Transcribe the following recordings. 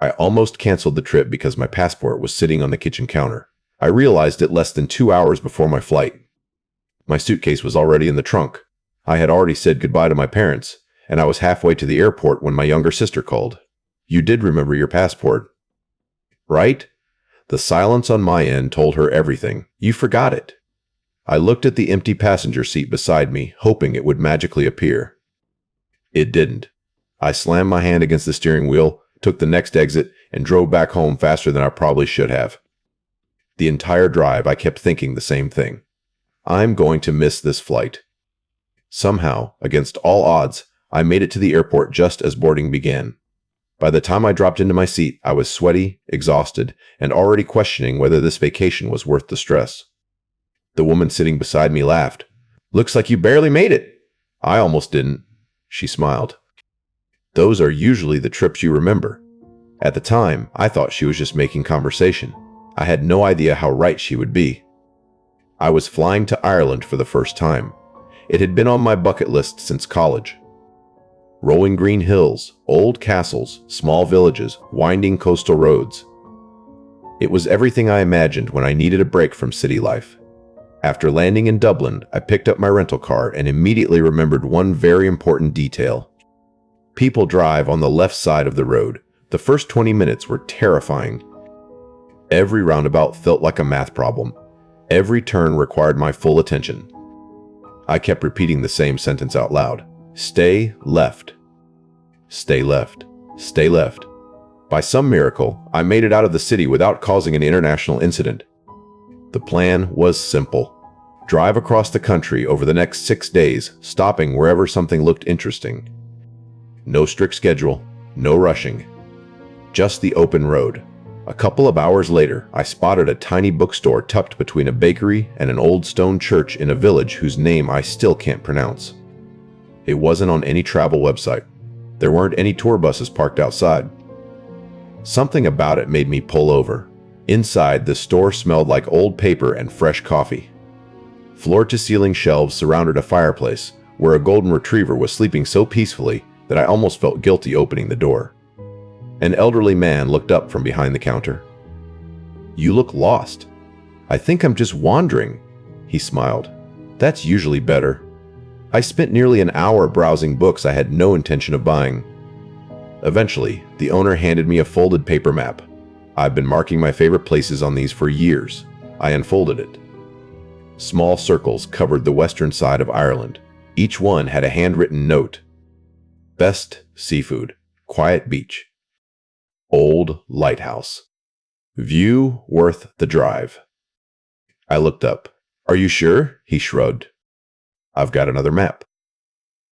I almost canceled the trip because my passport was sitting on the kitchen counter. I realized it less than 2 hours before my flight. My suitcase was already in the trunk. I had already said goodbye to my parents, and I was halfway to the airport when my younger sister called. "You did remember your passport, right?" The silence on my end told her everything. "You forgot it." I looked at the empty passenger seat beside me, hoping it would magically appear. It didn't. I slammed my hand against the steering wheel, took the next exit, and drove back home faster than I probably should have. The entire drive, I kept thinking the same thing. I'm going to miss this flight. Somehow, against all odds, I made it to the airport just as boarding began. By the time I dropped into my seat, I was sweaty, exhausted, and already questioning whether this vacation was worth the stress. The woman sitting beside me laughed. "Looks like you barely made it." "I almost didn't." She smiled. "Those are usually the trips you remember." At the time, I thought she was just making conversation. I had no idea how right she would be. I was flying to Ireland for the first time. It had been on my bucket list since college. Rolling green hills, old castles, small villages, winding coastal roads. It was everything I imagined when I needed a break from city life. After landing in Dublin, I picked up my rental car and immediately remembered one very important detail. People drive on the left side of the road. The first 20 minutes were terrifying. Every roundabout felt like a math problem. Every turn required my full attention. I kept repeating the same sentence out loud. Stay left. Stay left. Stay left. By some miracle, I made it out of the city without causing an international incident. The plan was simple. Drive across the country over the next 6 days, stopping wherever something looked interesting. No strict schedule, no rushing. Just the open road. A couple of hours later, I spotted a tiny bookstore tucked between a bakery and an old stone church in a village whose name I still can't pronounce. It wasn't on any travel website. There weren't any tour buses parked outside. Something about it made me pull over. Inside, the store smelled like old paper and fresh coffee. Floor-to-ceiling shelves surrounded a fireplace, where a golden retriever was sleeping so peacefully that I almost felt guilty opening the door. An elderly man looked up from behind the counter. "You look lost." "I think I'm just wandering," he smiled. "That's usually better." I spent nearly an hour browsing books I had no intention of buying. Eventually, the owner handed me a folded paper map. I've been marking my favorite places on these for years. I unfolded it. Small circles covered the western side of Ireland. Each one had a handwritten note. Best seafood, quiet beach. Old lighthouse. View worth the drive. I looked up. "Are you sure?" He shrugged. "I've got another map."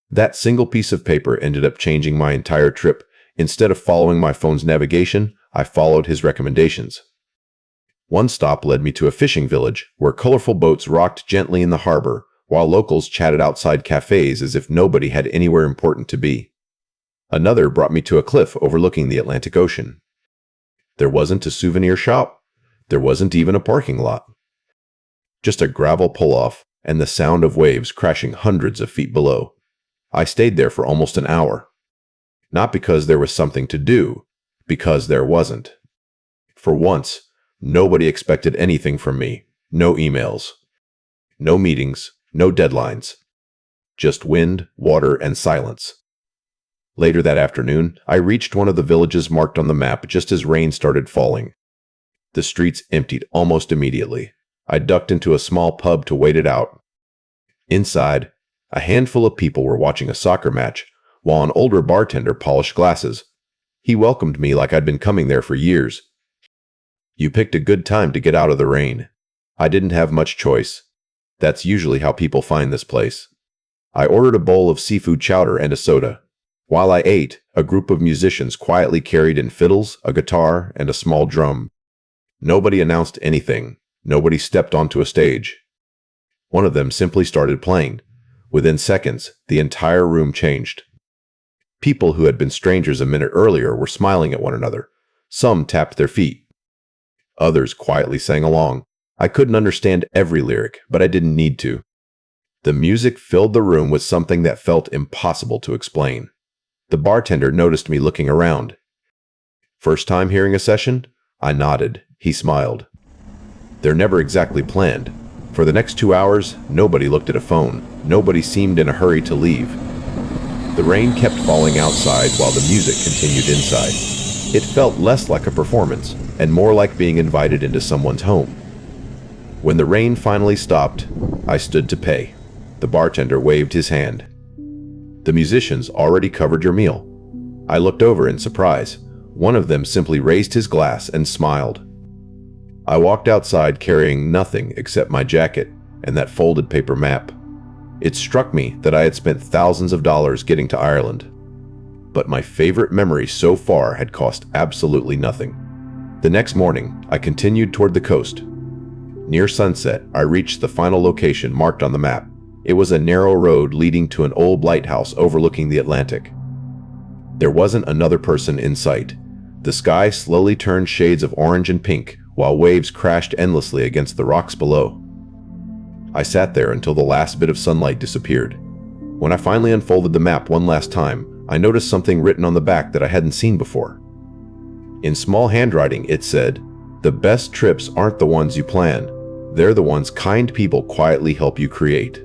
That single piece of paper ended up changing my entire trip. Instead of following my phone's navigation, I followed his recommendations. One stop led me to a fishing village where colorful boats rocked gently in the harbor, while locals chatted outside cafes as if nobody had anywhere important to be. Another brought me to a cliff overlooking the Atlantic Ocean. There wasn't a souvenir shop. There wasn't even a parking lot. Just a gravel pull-off and the sound of waves crashing hundreds of feet below. I stayed there for almost an hour. Not because there was something to do, because there wasn't. For once, nobody expected anything from me. No emails. No meetings. No deadlines. Just wind, water, and silence. Later that afternoon, I reached one of the villages marked on the map just as rain started falling. The streets emptied almost immediately. I ducked into a small pub to wait it out. Inside, a handful of people were watching a soccer match, while an older bartender polished glasses. He welcomed me like I'd been coming there for years. "You picked a good time to get out of the rain." I didn't have much choice. That's usually how people find this place. I ordered a bowl of seafood chowder and a soda. While I ate, a group of musicians quietly carried in fiddles, a guitar, and a small drum. Nobody announced anything. Nobody stepped onto a stage. One of them simply started playing. Within seconds, the entire room changed. People who had been strangers a minute earlier were smiling at one another. Some tapped their feet. Others quietly sang along. I couldn't understand every lyric, but I didn't need to. The music filled the room with something that felt impossible to explain. The bartender noticed me looking around. First time hearing a session? I nodded. He smiled. They're never exactly planned. For the next 2 hours, nobody looked at a phone. Nobody seemed in a hurry to leave. The rain kept falling outside while the music continued inside. It felt less like a performance and more like being invited into someone's home. When the rain finally stopped, I stood to pay. The bartender waved his hand. The musicians already covered your meal. I looked over in surprise. One of them simply raised his glass and smiled. I walked outside carrying nothing except my jacket and that folded paper map. It struck me that I had spent thousands of dollars getting to Ireland. But my favorite memory so far had cost absolutely nothing. The next morning, I continued toward the coast. Near sunset, I reached the final location marked on the map. It was a narrow road leading to an old lighthouse overlooking the Atlantic. There wasn't another person in sight. The sky slowly turned shades of orange and pink, while waves crashed endlessly against the rocks below. I sat there until the last bit of sunlight disappeared. When I finally unfolded the map one last time, I noticed something written on the back that I hadn't seen before. In small handwriting, it said, "The best trips aren't the ones you plan. They're the ones kind people quietly help you create."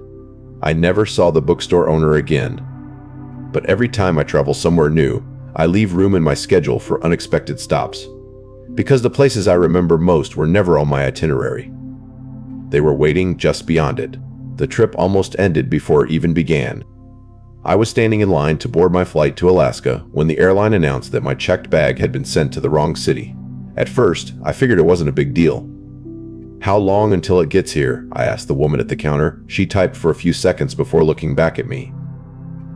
I never saw the bookstore owner again. But every time I travel somewhere new, I leave room in my schedule for unexpected stops. Because the places I remember most were never on my itinerary. They were waiting just beyond it. The trip almost ended before it even began. I was standing in line to board my flight to Alaska when the airline announced that my checked bag had been sent to the wrong city. At first, I figured it wasn't a big deal. "How long until it gets here?" I asked the woman at the counter. She typed for a few seconds before looking back at me.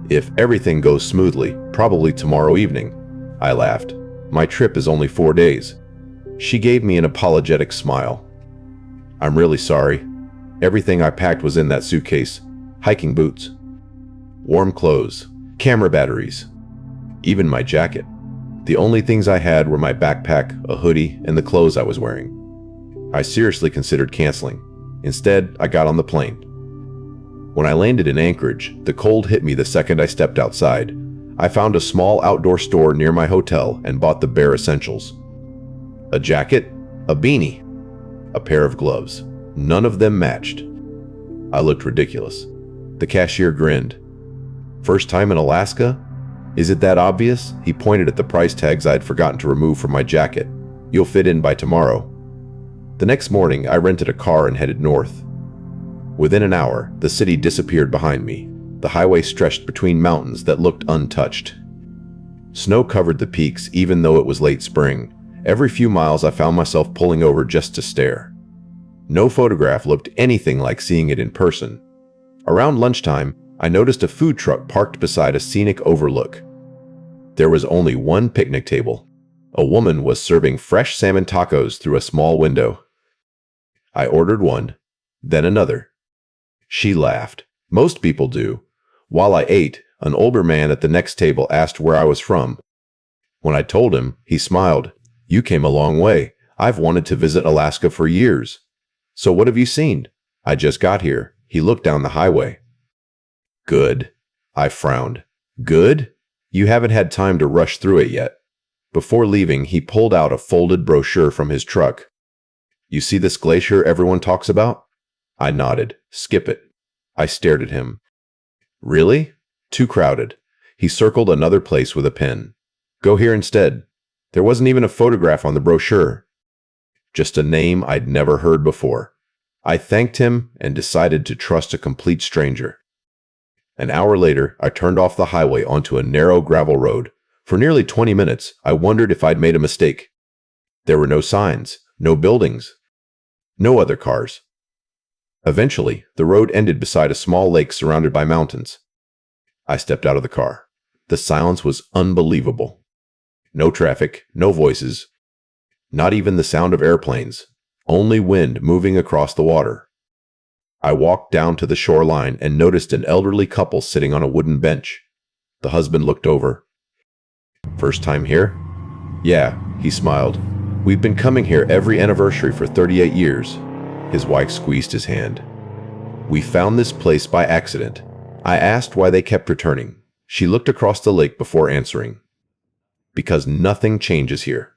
"If everything goes smoothly, probably tomorrow evening." I laughed. "My trip is only 4 days." She gave me an apologetic smile. "I'm really sorry. Everything I packed was in that suitcase. Hiking boots, warm clothes, camera batteries, even my jacket. The only things I had were my backpack, a hoodie, and the clothes I was wearing." I seriously considered canceling. Instead, I got on the plane. When I landed in Anchorage, the cold hit me the second I stepped outside. I found a small outdoor store near my hotel and bought the bare essentials. A jacket, a beanie, a pair of gloves. None of them matched. I looked ridiculous. The cashier grinned. "First time in Alaska? Is it that obvious?" He pointed at the price tags I'd forgotten to remove from my jacket. "You'll fit in by tomorrow." The next morning, I rented a car and headed north. Within an hour, the city disappeared behind me. The highway stretched between mountains that looked untouched. Snow covered the peaks even though it was late spring. Every few miles I found myself pulling over just to stare. No photograph looked anything like seeing it in person. Around lunchtime, I noticed a food truck parked beside a scenic overlook. There was only one picnic table. A woman was serving fresh salmon tacos through a small window. I ordered one, then another. She laughed. Most people do. While I ate, an older man at the next table asked where I was from. When I told him, he smiled. "You came a long way. I've wanted to visit Alaska for years." "So what have you seen?" "I just got here." He looked down the highway. "Good." I frowned. "Good? You haven't had time to rush through it yet." Before leaving, he pulled out a folded brochure from his truck. "You see this glacier everyone talks about?" I nodded. "Skip it." I stared at him. "Really? Too crowded." He circled another place with a pen. "Go here instead." There wasn't even a photograph on the brochure. Just a name I'd never heard before. I thanked him and decided to trust a complete stranger. An hour later, I turned off the highway onto a narrow gravel road. For nearly 20 minutes, I wondered if I'd made a mistake. There were no signs, no buildings, no other cars. Eventually, the road ended beside a small lake surrounded by mountains. I stepped out of the car. The silence was unbelievable. No traffic, no voices, not even the sound of airplanes, only wind moving across the water. I walked down to the shoreline and noticed an elderly couple sitting on a wooden bench. The husband looked over. "First time here?" "Yeah," he smiled. "We've been coming here every anniversary for 38 years. His wife squeezed his hand. "We found this place by accident." I asked why they kept returning. She looked across the lake before answering. "Because nothing changes here.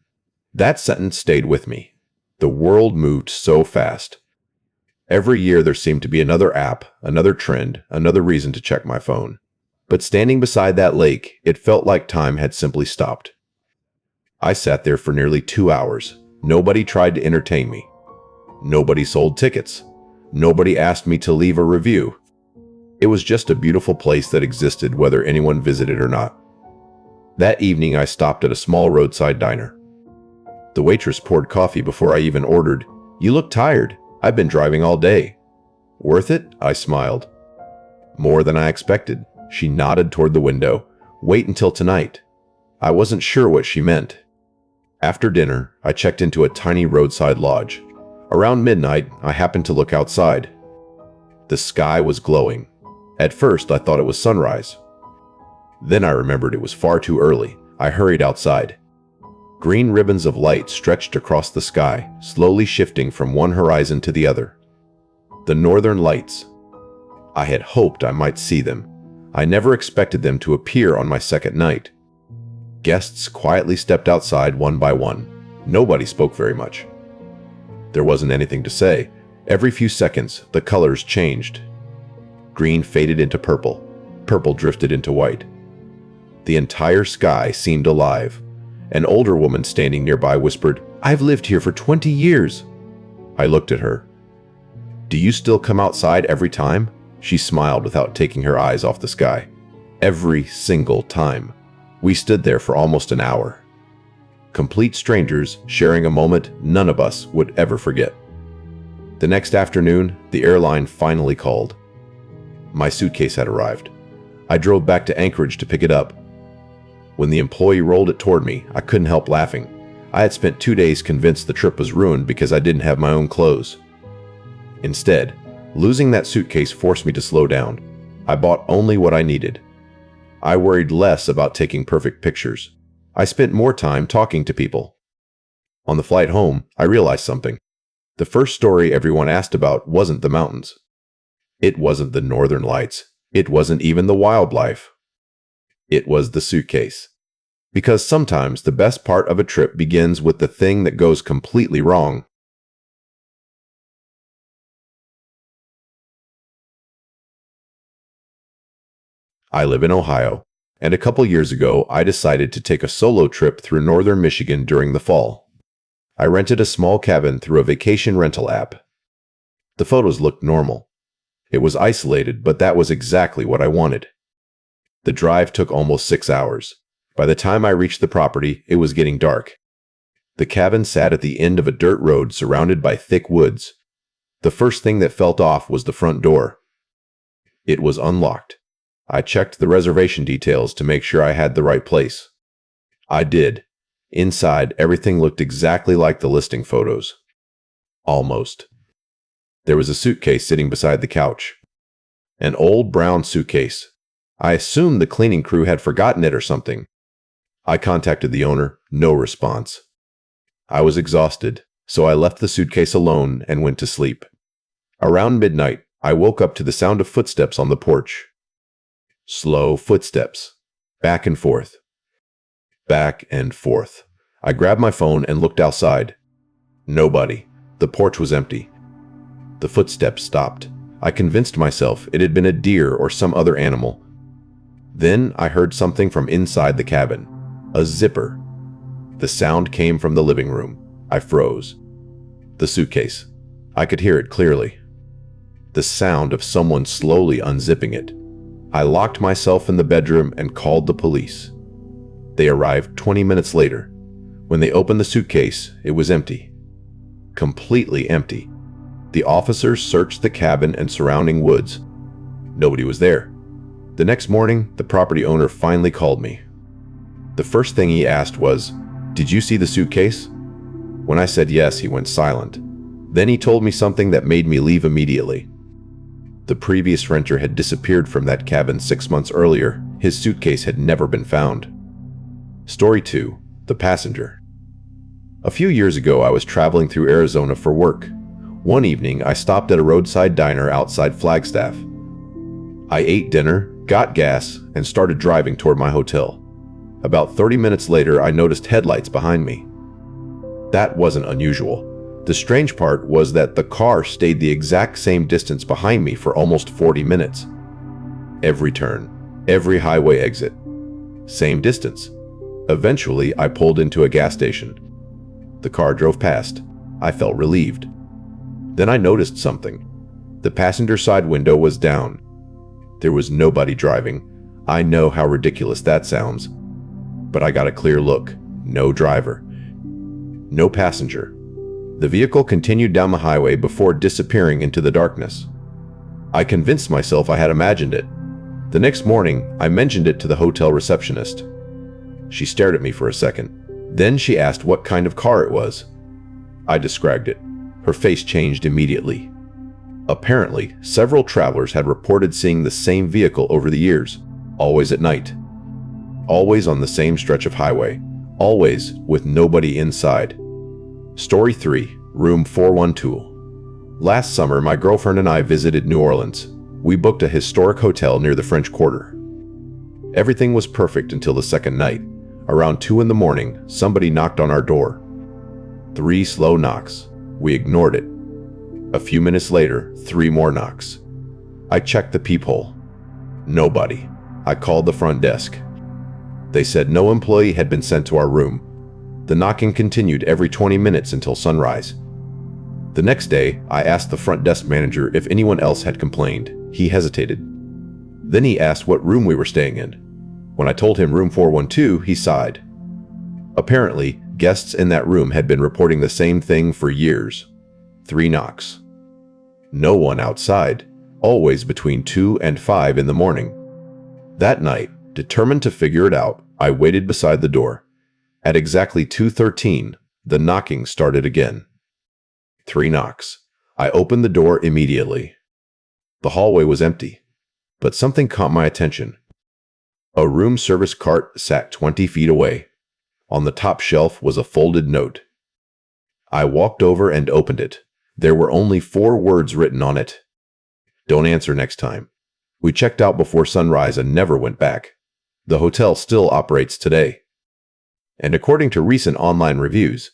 That sentence stayed with me. The world moved so fast. Every year there seemed to be another app, another trend, another reason to check my phone. But standing beside that lake, it felt like time had simply stopped. I sat there for nearly 2 hours. Nobody tried to entertain me. Nobody sold tickets. Nobody asked me to leave a review. It was just a beautiful place that existed whether anyone visited or not. That evening I stopped at a small roadside diner. The waitress poured coffee before I even ordered. "You look tired. I've been driving all day." "Worth it?" I smiled. "More than I expected." She nodded toward the window. "Wait until tonight." I wasn't sure what she meant. After dinner, I checked into a tiny roadside lodge. Around midnight, I happened to look outside. The sky was glowing. At first, I thought it was sunrise. Then I remembered it was far too early. I hurried outside. Green ribbons of light stretched across the sky, slowly shifting from one horizon to the other. The northern lights. I had hoped I might see them. I never expected them to appear on my second night. Guests quietly stepped outside one by one. Nobody spoke very much. There wasn't anything to say. Every few seconds, the colors changed. Green faded into purple. Purple drifted into white. The entire sky seemed alive. An older woman standing nearby whispered, "I've lived here for 20 years." I looked at her. "Do you still come outside every time?" She smiled without taking her eyes off the sky. "Every single time." We stood there for almost an hour. Complete strangers sharing a moment none of us would ever forget. The next afternoon, the airline finally called. My suitcase had arrived. I drove back to Anchorage to pick it up. When the employee rolled it toward me, I couldn't help laughing. I had spent 2 days convinced the trip was ruined because I didn't have my own clothes. Instead, losing that suitcase forced me to slow down. I bought only what I needed. I worried less about taking perfect pictures. I spent more time talking to people. On the flight home, I realized something. The first story everyone asked about wasn't the mountains. It wasn't the northern lights. It wasn't even the wildlife. It was the suitcase. Because sometimes the best part of a trip begins with the thing that goes completely wrong. I live in Ohio, and a couple years ago I decided to take a solo trip through northern Michigan during the fall. I rented a small cabin through a vacation rental app. The photos looked normal. It was isolated, but that was exactly what I wanted. The drive took almost 6 hours. By the time I reached the property, it was getting dark. The cabin sat at the end of a dirt road surrounded by thick woods. The first thing that felt off was the front door. It was unlocked. I checked the reservation details to make sure I had the right place. I did. Inside, everything looked exactly like the listing photos. Almost. There was a suitcase sitting beside the couch. An old brown suitcase. I assumed the cleaning crew had forgotten it or something. I contacted the owner. No response. I was exhausted, so I left the suitcase alone and went to sleep. Around midnight, I woke up to the sound of footsteps on the porch. Slow footsteps. Back and forth. Back and forth. I grabbed my phone and looked outside. Nobody. The porch was empty. The footsteps stopped. I convinced myself it had been a deer or some other animal. Then I heard something from inside the cabin. A zipper. The sound came from the living room. I froze. The suitcase. I could hear it clearly. The sound of someone slowly unzipping it. I locked myself in the bedroom and called the police. They arrived 20 minutes later. When they opened the suitcase, it was empty. Completely empty. The officers searched the cabin and surrounding woods. Nobody was there. The next morning, the property owner finally called me. The first thing he asked was, "Did you see the suitcase?" When I said yes, he went silent. Then he told me something that made me leave immediately. The previous renter had disappeared from that cabin 6 months earlier. His suitcase had never been found. Story 2. The Passenger. A few years ago, I was traveling through Arizona for work. One evening, I stopped at a roadside diner outside Flagstaff. I ate dinner, got gas, and started driving toward my hotel. About 30 minutes later, I noticed headlights behind me. That wasn't unusual. The strange part was that the car stayed the exact same distance behind me for almost 40 minutes. Every turn, every highway exit, same distance. Eventually, I pulled into a gas station. The car drove past. I felt relieved. Then I noticed something. The passenger side window was down. There was nobody driving. I know how ridiculous that sounds. But I got a clear look. No driver. No passenger. The vehicle continued down the highway before disappearing into the darkness. I convinced myself I had imagined it. The next morning, I mentioned it to the hotel receptionist. She stared at me for a second. Then she asked what kind of car it was. I described it. Her face changed immediately. Apparently, several travelers had reported seeing the same vehicle over the years, always at night. Always on the same stretch of highway. Always with nobody inside. Story 3, Room 412. Last summer, my girlfriend and I visited New Orleans. We booked a historic hotel near the French Quarter. Everything was perfect until the second night. Around 2 in the morning, somebody knocked on our door. 3 slow knocks. We ignored it. A few minutes later, 3 more knocks. I checked the peephole. Nobody. I called the front desk. They said no employee had been sent to our room. The knocking continued every 20 minutes until sunrise. The next day, I asked the front desk manager if anyone else had complained. He hesitated. Then he asked what room we were staying in. When I told him room 412, he sighed. Apparently, guests in that room had been reporting the same thing for years. 3 knocks. No one outside, always between 2 and 5 in the morning. That night, determined to figure it out, I waited beside the door. At exactly 2:13, the knocking started again. 3 knocks. I opened the door immediately. The hallway was empty, but something caught my attention. A room service cart sat 20 feet away. On the top shelf was a folded note. I walked over and opened it. There were only 4 words written on it. Don't answer next time. We checked out before sunrise and never went back. The hotel still operates today. And according to recent online reviews,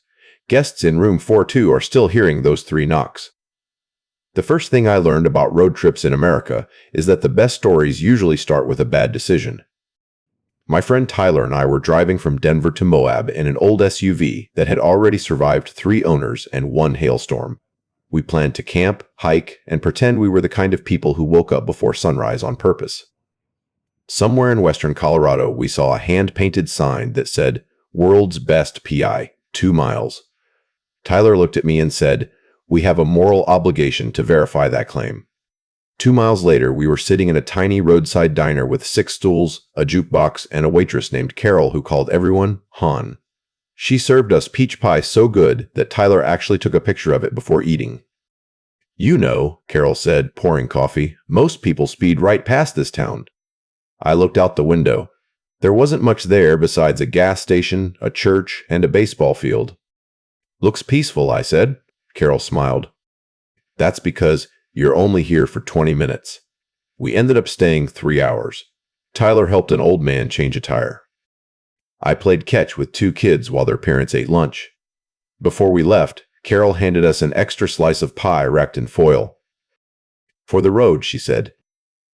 guests in room 42 are still hearing those 3 knocks. The first thing I learned about road trips in America is that the best stories usually start with a bad decision. My friend Tyler and I were driving from Denver to Moab in an old SUV that had already survived 3 owners and 1 hailstorm. We planned to camp, hike, and pretend we were the kind of people who woke up before sunrise on purpose. Somewhere in western Colorado, we saw a hand-painted sign that said, "World's Best PI, 2 miles." Tyler looked at me and said, "We have a moral obligation to verify that claim." 2 miles later, we were sitting in a tiny roadside diner with 6 stools, a jukebox, and a waitress named Carol who called everyone Han. She served us peach pie so good that Tyler actually took a picture of it before eating. "You know," Carol said, pouring coffee, "most people speed right past this town." I looked out the window. There wasn't much there besides a gas station, a church, and a baseball field. "Looks peaceful," I said. Carol smiled. "That's because you're only here for 20 minutes. We ended up staying 3 hours. Tyler helped an old man change a tire. I played catch with 2 kids while their parents ate lunch. Before we left, Carol handed us an extra slice of pie wrapped in foil. "For the road," she said.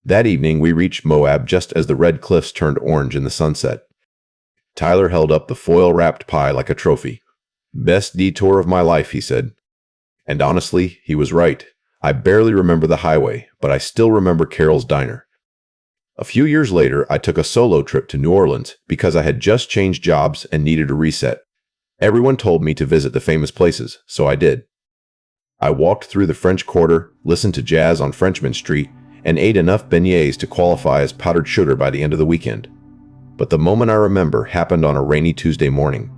That evening, we reached Moab just as the red cliffs turned orange in the sunset. Tyler held up the foil-wrapped pie like a trophy. "Best detour of my life," he said. And honestly, he was right. I barely remember the highway, but I still remember Carol's diner. A few years later, I took a solo trip to New Orleans because I had just changed jobs and needed a reset. Everyone told me to visit the famous places, so I did. I walked through the French Quarter, listened to jazz on Frenchmen Street, and ate enough beignets to qualify as powdered sugar by the end of the weekend. But the moment I remember happened on a rainy Tuesday morning.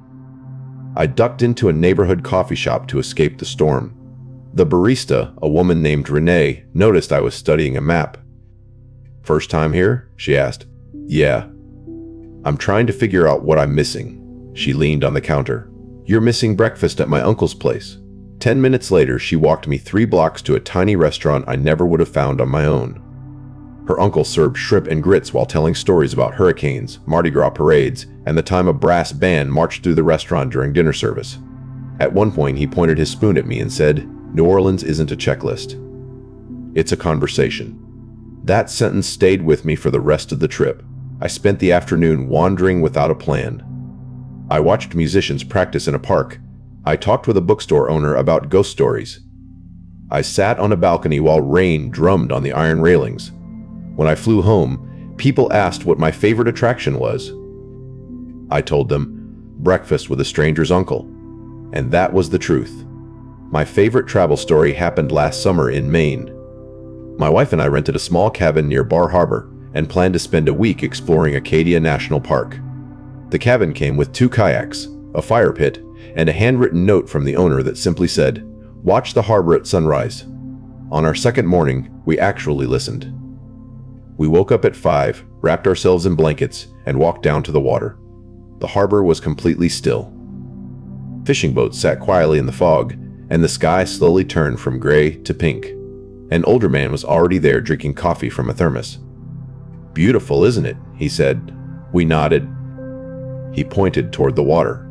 I ducked into a neighborhood coffee shop to escape the storm. The barista, a woman named Renee, noticed I was studying a map. "First time here?" she asked. "Yeah." "I'm trying to figure out what I'm missing." She leaned on the counter. "You're missing breakfast at my uncle's place." 10 minutes later, she walked me 3 blocks to a tiny restaurant I never would have found on my own. Her uncle served shrimp and grits while telling stories about hurricanes, Mardi Gras parades, and the time a brass band marched through the restaurant during dinner service. At one point, he pointed his spoon at me and said, "New Orleans isn't a checklist. It's a conversation." That sentence stayed with me for the rest of the trip. I spent the afternoon wandering without a plan. I watched musicians practice in a park. I talked with a bookstore owner about ghost stories. I sat on a balcony while rain drummed on the iron railings. When I flew home, people asked what my favorite attraction was. I told them, breakfast with a stranger's uncle. And that was the truth. My favorite travel story happened last summer in Maine. My wife and I rented a small cabin near Bar Harbor and planned to spend a week exploring Acadia National Park. The cabin came with 2 kayaks, a fire pit, and a handwritten note from the owner that simply said, "Watch the harbor at sunrise." On our second morning, we actually listened. We woke up at 5, wrapped ourselves in blankets, and walked down to the water. The harbor was completely still. Fishing boats sat quietly in the fog, and the sky slowly turned from gray to pink. An older man was already there drinking coffee from a thermos. "Beautiful, isn't it?" he said. We nodded. He pointed toward the water.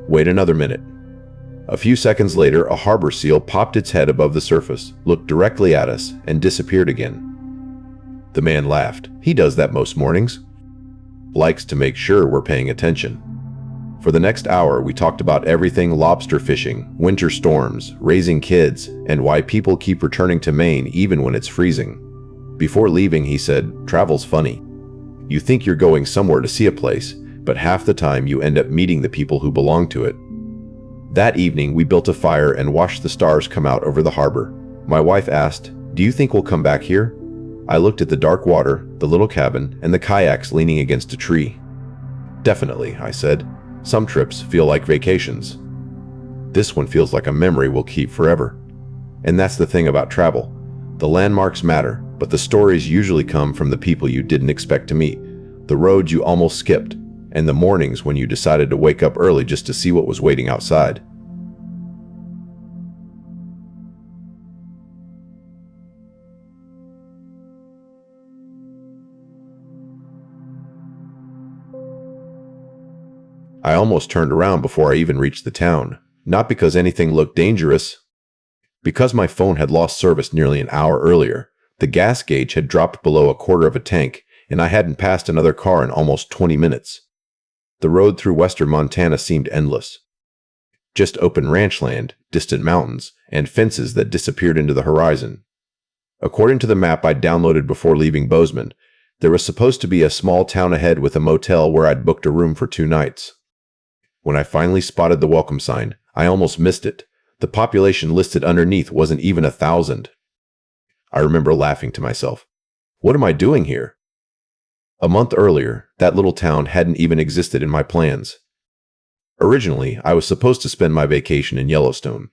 "Wait another minute." A few seconds later, a harbor seal popped its head above the surface, looked directly at us, and disappeared again. The man laughed. He does that most mornings. Likes to make sure we're paying attention. For the next hour, we talked about everything: lobster fishing, winter storms, raising kids, and why people keep returning to Maine even when it's freezing. Before leaving, he said, "Travel's funny. You think you're going somewhere to see a place, but half the time you end up meeting the people who belong to it." That evening, we built a fire and watched the stars come out over the harbor. My wife asked, "Do you think we'll come back here?" I looked at the dark water, the little cabin, and the kayaks leaning against a tree. "Definitely," I said. "Some trips feel like vacations. This one feels like a memory we'll keep forever." And that's the thing about travel. The landmarks matter, but the stories usually come from the people you didn't expect to meet, the roads you almost skipped, and the mornings when you decided to wake up early just to see what was waiting outside. I almost turned around before I even reached the town, not because anything looked dangerous. Because my phone had lost service nearly an hour earlier. The gas gauge had dropped below a quarter of a tank, and I hadn't passed another car in almost 20 minutes. The road through western Montana seemed endless. Just open ranch land, distant mountains, and fences that disappeared into the horizon. According to the map I'd downloaded before leaving Bozeman, there was supposed to be a small town ahead with a motel where I'd booked a room for 2 nights. When I finally spotted the welcome sign, I almost missed it. The population listed underneath wasn't even 1,000. I remember laughing to myself. What am I doing here? A month earlier, that little town hadn't even existed in my plans. Originally, I was supposed to spend my vacation in Yellowstone.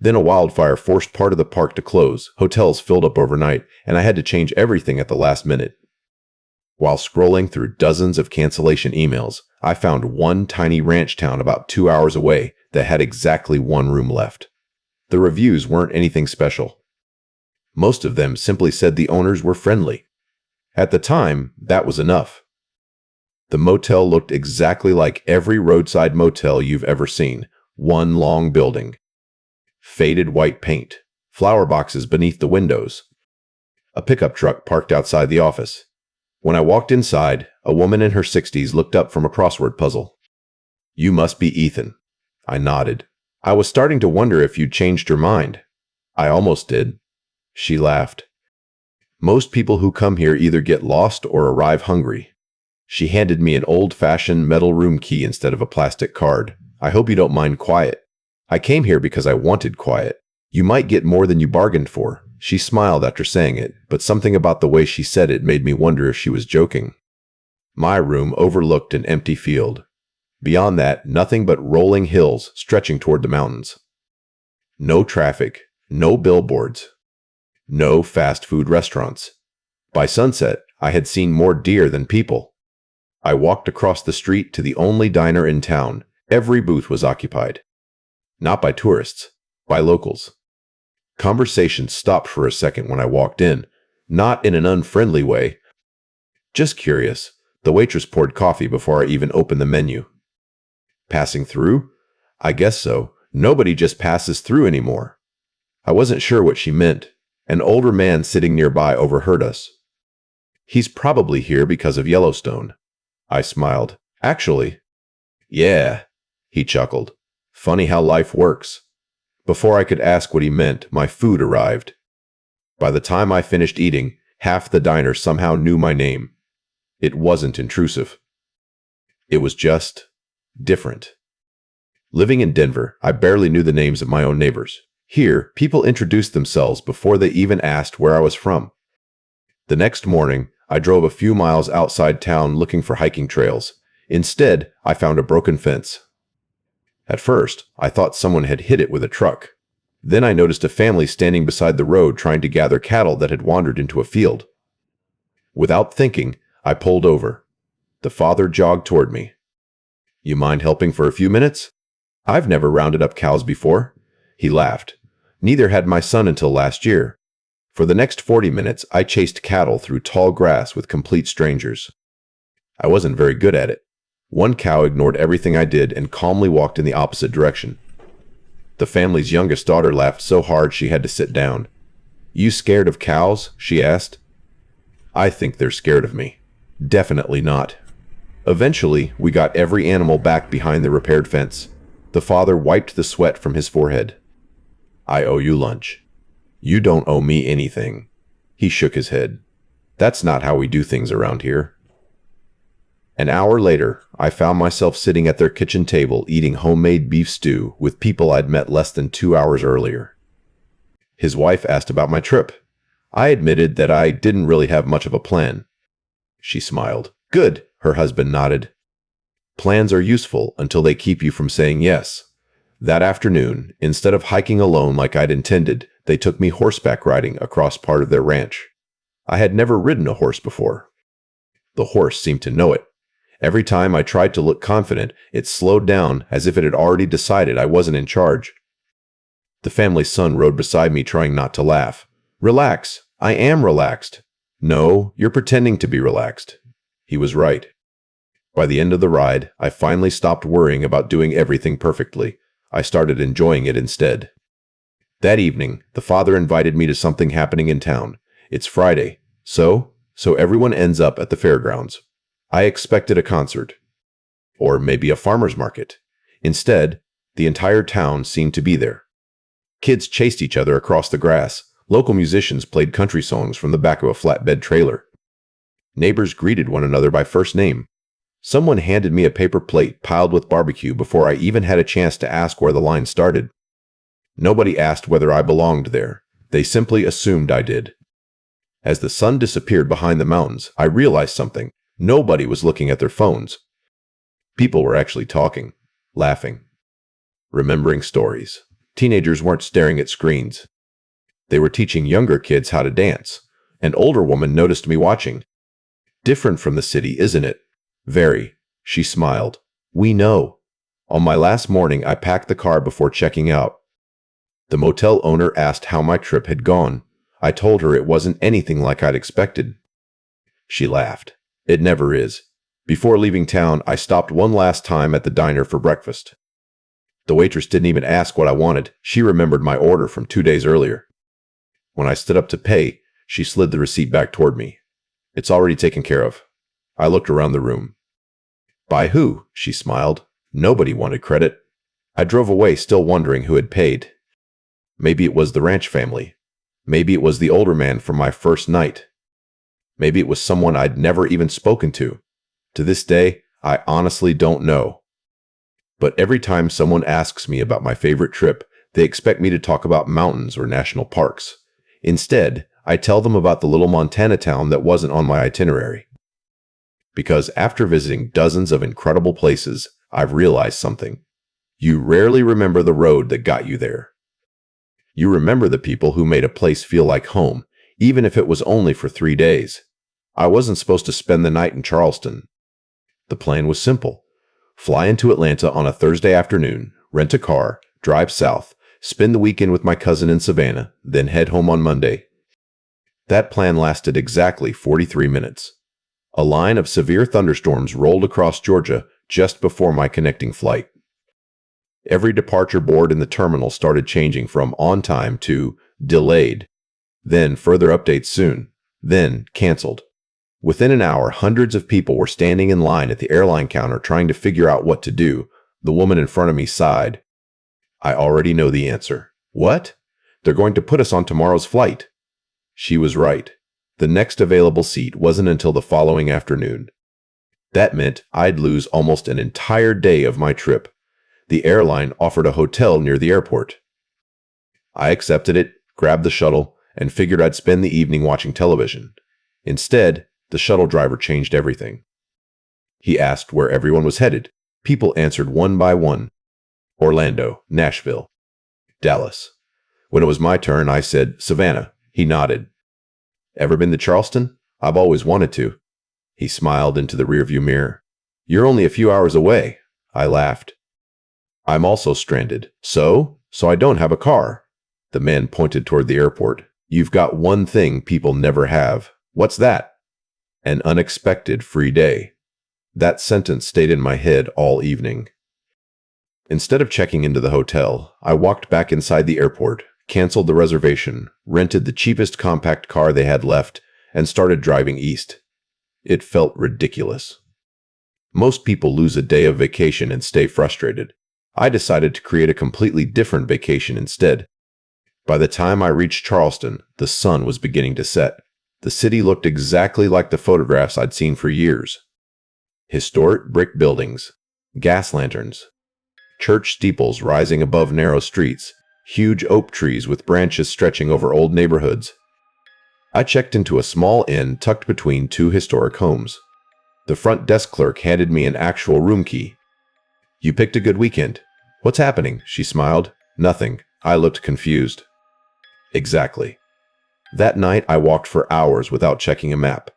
Then a wildfire forced part of the park to close, hotels filled up overnight, and I had to change everything at the last minute. While scrolling through dozens of cancellation emails, I found one tiny ranch town about 2 hours away that had exactly 1 room left. The reviews weren't anything special. Most of them simply said the owners were friendly. At the time, that was enough. The motel looked exactly like every roadside motel you've ever seen. One long building. Faded white paint. Flower boxes beneath the windows. A pickup truck parked outside the office. When I walked inside, a woman in her 60s looked up from a crossword puzzle. "You must be Ethan." I nodded. "I was starting to wonder if you'd changed your mind." "I almost did." She laughed. "Most people who come here either get lost or arrive hungry." She handed me an old-fashioned metal room key instead of a plastic card. "I hope you don't mind quiet." "I came here because I wanted quiet." "You might get more than you bargained for." She smiled after saying it, but something about the way she said it made me wonder if she was joking. My room overlooked an empty field. Beyond that, nothing but rolling hills stretching toward the mountains. No traffic, no billboards, no fast food restaurants. By sunset, I had seen more deer than people. I walked across the street to the only diner in town. Every booth was occupied. Not by tourists, by locals. Conversation stopped for a second when I walked in, not in an unfriendly way. Just curious. The waitress poured coffee before I even opened the menu. Passing through? I guess so. Nobody just passes through anymore. I wasn't sure what she meant. An older man sitting nearby overheard us. He's probably here because of Yellowstone. I smiled. Actually, yeah, he chuckled. Funny how life works. Before I could ask what he meant, my food arrived. By the time I finished eating, half the diner somehow knew my name. It wasn't intrusive. It was just different. Living in Denver, I barely knew the names of my own neighbors. Here, people introduced themselves before they even asked where I was from. The next morning, I drove a few miles outside town looking for hiking trails. Instead, I found a broken fence. At first, I thought someone had hit it with a truck. Then I noticed a family standing beside the road trying to gather cattle that had wandered into a field. Without thinking, I pulled over. The father jogged toward me. "You mind helping for a few minutes? I've never rounded up cows before." He laughed. Neither had my son until last year. For the next 40 minutes, I chased cattle through tall grass with complete strangers. I wasn't very good at it. One cow ignored everything I did and calmly walked in the opposite direction. The family's youngest daughter laughed so hard she had to sit down. "You scared of cows?" she asked. "I think they're scared of me." Definitely not. Eventually, we got every animal back behind the repaired fence. The father wiped the sweat from his forehead. "I owe you lunch." "You don't owe me anything." He shook his head. "That's not how we do things around here." An hour later, I found myself sitting at their kitchen table eating homemade beef stew with people I'd met less than 2 hours earlier. His wife asked about my trip. I admitted that I didn't really have much of a plan. She smiled. "Good," her husband nodded. "Plans are useful until they keep you from saying yes." That afternoon, instead of hiking alone like I'd intended, they took me horseback riding across part of their ranch. I had never ridden a horse before. The horse seemed to know it. Every time I tried to look confident, it slowed down as if it had already decided I wasn't in charge. The family's son rode beside me trying not to laugh. "Relax. I am relaxed." "No, you're pretending to be relaxed." He was right. By the end of the ride, I finally stopped worrying about doing everything perfectly. I started enjoying it instead. That evening, the father invited me to something happening in town. It's Friday, so everyone ends up at the fairgrounds. I expected a concert. Or maybe a farmer's market. Instead, the entire town seemed to be there. Kids chased each other across the grass. Local musicians played country songs from the back of a flatbed trailer. Neighbors greeted one another by first name. Someone handed me a paper plate piled with barbecue before I even had a chance to ask where the line started. Nobody asked whether I belonged there. They simply assumed I did. As the sun disappeared behind the mountains, I realized something. Nobody was looking at their phones. People were actually talking, laughing, remembering stories. Teenagers weren't staring at screens. They were teaching younger kids how to dance. An older woman noticed me watching. "Different from the city, isn't it?" "Very." She smiled. "We know." On my last morning, I packed the car before checking out. The motel owner asked how my trip had gone. I told her it wasn't anything like I'd expected. She laughed. "It never is." Before leaving town, I stopped one last time at the diner for breakfast. The waitress didn't even ask what I wanted. She remembered my order from 2 days earlier. When I stood up to pay, she slid the receipt back toward me. "It's already taken care of." I looked around the room. "By who?" She smiled. Nobody wanted credit. I drove away still wondering who had paid. Maybe it was the ranch family. Maybe it was the older man from my first night. Maybe it was someone I'd never even spoken to. To this day, I honestly don't know. But every time someone asks me about my favorite trip, they expect me to talk about mountains or national parks. Instead, I tell them about the little Montana town that wasn't on my itinerary. Because after visiting dozens of incredible places, I've realized something. You rarely remember the road that got you there. You remember the people who made a place feel like home, even if it was only for 3 days. I wasn't supposed to spend the night in Charleston. The plan was simple. Fly into Atlanta on a Thursday afternoon, rent a car, drive south, spend the weekend with my cousin in Savannah, then head home on Monday. That plan lasted exactly 43 minutes. A line of severe thunderstorms rolled across Georgia just before my connecting flight. Every departure board in the terminal started changing from on time to delayed, then further updates soon, then canceled. Within an hour, hundreds of people were standing in line at the airline counter trying to figure out what to do. The woman in front of me sighed. I already know the answer. What? They're going to put us on tomorrow's flight. She was right. The next available seat wasn't until the following afternoon. That meant I'd lose almost an entire day of my trip. The airline offered a hotel near the airport. I accepted it, grabbed the shuttle, and figured I'd spend the evening watching television. Instead, the shuttle driver changed everything. He asked where everyone was headed. People answered one by one. Orlando, Nashville, Dallas. When it was my turn, I said, Savannah. He nodded. Ever been to Charleston? I've always wanted to. He smiled into the rearview mirror. You're only a few hours away. I laughed. I'm also stranded. So I don't have a car. The man pointed toward the airport. You've got one thing people never have. What's that? An unexpected free day. That sentence stayed in my head all evening. Instead of checking into the hotel, I walked back inside the airport, canceled the reservation, rented the cheapest compact car they had left, and started driving east. It felt ridiculous. Most people lose a day of vacation and stay frustrated. I decided to create a completely different vacation instead. By the time I reached Charleston, the sun was beginning to set. The city looked exactly like the photographs I'd seen for years. Historic brick buildings, gas lanterns, church steeples rising above narrow streets, huge oak trees with branches stretching over old neighborhoods. I checked into a small inn tucked between two historic homes. The front desk clerk handed me an actual room key. You picked a good weekend. What's happening? She smiled. Nothing. I looked confused. Exactly. That night I walked for hours without checking a map.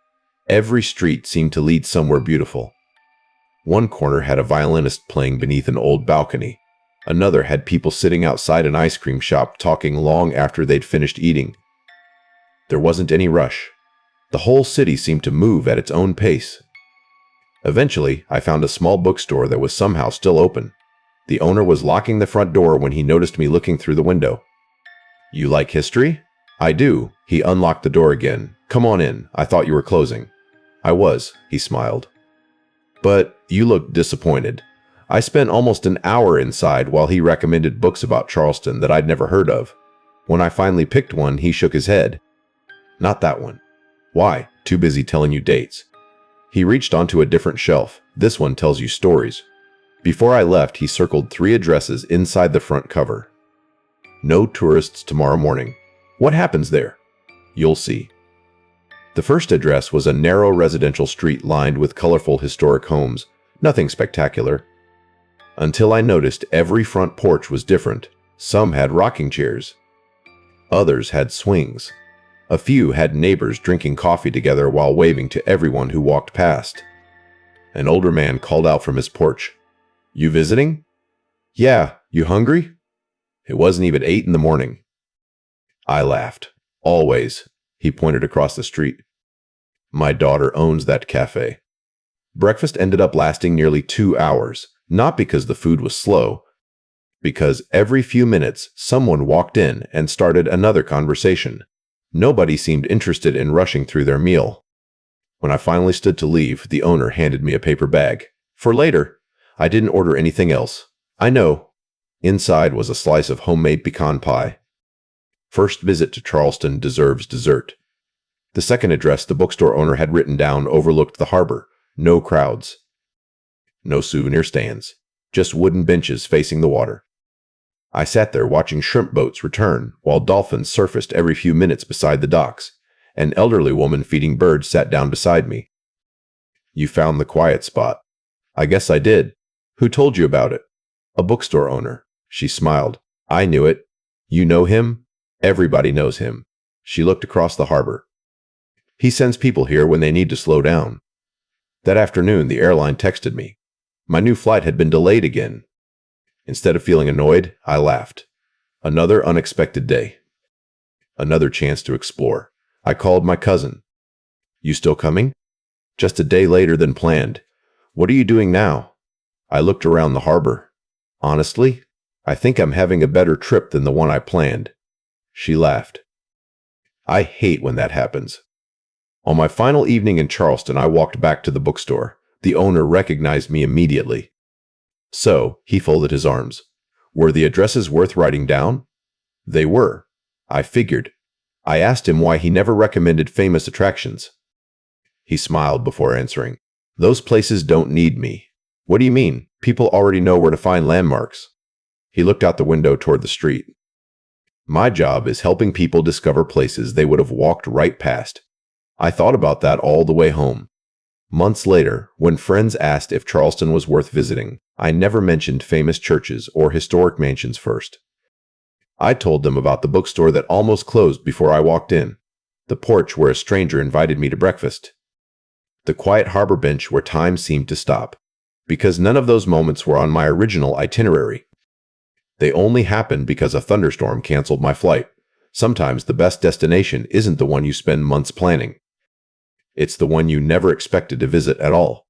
Every street seemed to lead somewhere beautiful. One corner had a violinist playing beneath an old balcony. Another had people sitting outside an ice cream shop talking long after they'd finished eating. There wasn't any rush. The whole city seemed to move at its own pace. Eventually, I found a small bookstore that was somehow still open. The owner was locking the front door when he noticed me looking through the window. You like history? I do. He unlocked the door again. Come on in. I thought you were closing. I was, he smiled. But you looked disappointed. I spent almost an hour inside while he recommended books about Charleston that I'd never heard of. When I finally picked one, he shook his head. Not that one. Why? Too busy telling you dates. He reached onto a different shelf. This one tells you stories. Before I left, he circled 3 addresses inside the front cover. No tourists tomorrow morning. What happens there? You'll see. The first address was a narrow residential street lined with colorful historic homes. Nothing spectacular. Until I noticed every front porch was different. Some had rocking chairs. Others had swings. A few had neighbors drinking coffee together while waving to everyone who walked past. An older man called out from his porch. You visiting? Yeah, you hungry? It wasn't even 8 in the morning. I laughed. Always. He pointed across the street. My daughter owns that cafe. Breakfast ended up lasting nearly 2 hours, not because the food was slow, because every few minutes someone walked in and started another conversation. Nobody seemed interested in rushing through their meal. When I finally stood to leave, the owner handed me a paper bag. For later. I didn't order anything else. I know. Inside was a slice of homemade pecan pie. First visit to Charleston deserves dessert. The second address the bookstore owner had written down overlooked the harbor. No crowds. No souvenir stands. Just wooden benches facing the water. I sat there watching shrimp boats return while dolphins surfaced every few minutes beside the docks. An elderly woman feeding birds sat down beside me. You found the quiet spot. I guess I did. Who told you about it? A bookstore owner. She smiled. I knew it. You know him? Everybody knows him. She looked across the harbor. He sends people here when they need to slow down. That afternoon, the airline texted me. My new flight had been delayed again. Instead of feeling annoyed, I laughed. Another unexpected day. Another chance to explore. I called my cousin. You still coming? Just a day later than planned. What are you doing now? I looked around the harbor. Honestly, I think I'm having a better trip than the one I planned." She laughed. I hate when that happens. On my final evening in Charleston, I walked back to the bookstore. The owner recognized me immediately. "So," he folded his arms, "were the addresses worth writing down?" They were. I figured. I asked him why he never recommended famous attractions. He smiled before answering. "Those places don't need me." "What do you mean? People already know where to find landmarks." He looked out the window toward the street. "My job is helping people discover places they would have walked right past." I thought about that all the way home. Months later, when friends asked if Charleston was worth visiting, I never mentioned famous churches or historic mansions first. I told them about the bookstore that almost closed before I walked in, the porch where a stranger invited me to breakfast, the quiet harbor bench where time seemed to stop, because none of those moments were on my original itinerary. They only happened because a thunderstorm canceled my flight. Sometimes the best destination isn't the one you spend months planning. It's the one you never expected to visit at all.